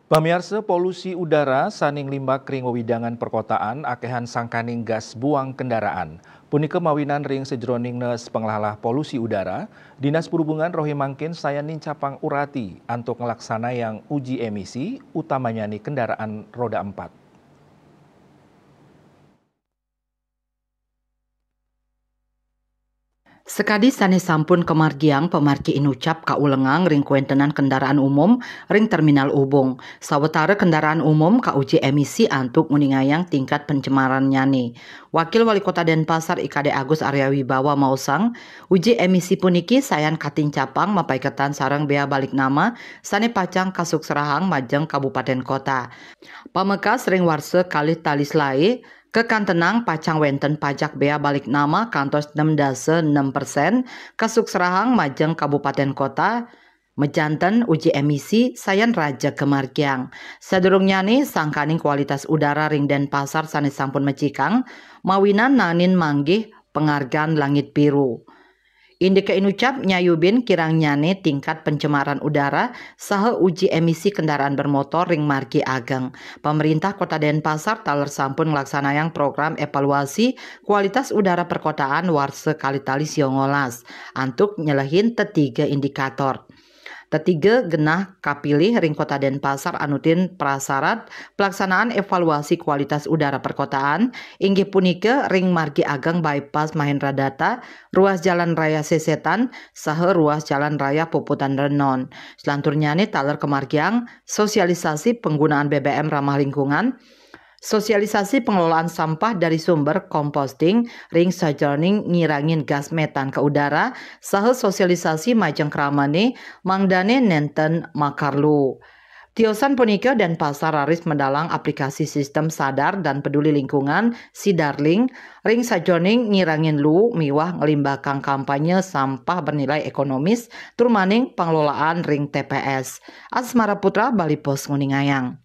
Pamirsa polusi udara saning limbah kering wewidangan perkotaan akehan sangkaning gas buang kendaraan. Punika mawinan ring sejroning nes pengelalah polusi udara, Dinas Perhubungan Rohi Mangkin saya nincapang urati untuk ngelaksana yang uji emisi utamanya nih kendaraan roda 4. Sekadi sanes sampun kemargiang pemargi inucap kaulengang ring kuentenan kendaraan umum ring terminal Ubung. Sawetara kendaraan umum uji emisi antuk nguningayang tingkat pencemarannya nih. Wakil Wali Kota Denpasar IKD Agus Arya Wibawa mausang, uji emisi puniki sayan kating capang mapaiketan sarang bea balik nama sane pacang kasuk serahang majeng kabupaten kota. Pamekas ring warse kalih talis lai kekantenang pacang wenten pajak bea balik nama kantos 6,6% kasuk serahang majeng kabupaten kota mejanten uji emisi sayan raja kemargiang. Sadurungnya nih sangkaning kualitas udara ring Denpasar sanes sampun mecikang mawinan nanin manggih penghargaan langit biru. Indika inucap nyayubin kirang nyane tingkat pencemaran udara saha uji emisi kendaraan bermotor ring margi ageng. Pemerintah Kota Denpasar taler sampun ngelaksanayan program evaluasi kualitas udara perkotaan warse kalitalis yongolas antuk nyelehin tetiga indikator. Ketiga genah kapilih ring Kota Denpasar anutin prasarat pelaksanaan evaluasi kualitas udara perkotaan inggih punika ring margi ageng bypass Mahendra Data, ruas jalan raya Sesetan, saha ruas jalan raya Puputan Renon. Selanturnya nih taler kemargiang sosialisasi penggunaan BBM ramah lingkungan, sosialisasi pengelolaan sampah dari sumber composting, ring sajroning ngirangin gas metan ke udara, saha sosialisasi majeng kramane mangdane nenten makarlu. Tiosan punika Denpasar raris mendalang aplikasi sistem sadar dan peduli lingkungan si Darling, ring sajroning ngirangin lu miwah ngelimbahkan kampanye sampah bernilai ekonomis turmaning pengelolaan ring TPS. Asmara Putra Bali Pos Nguningayang.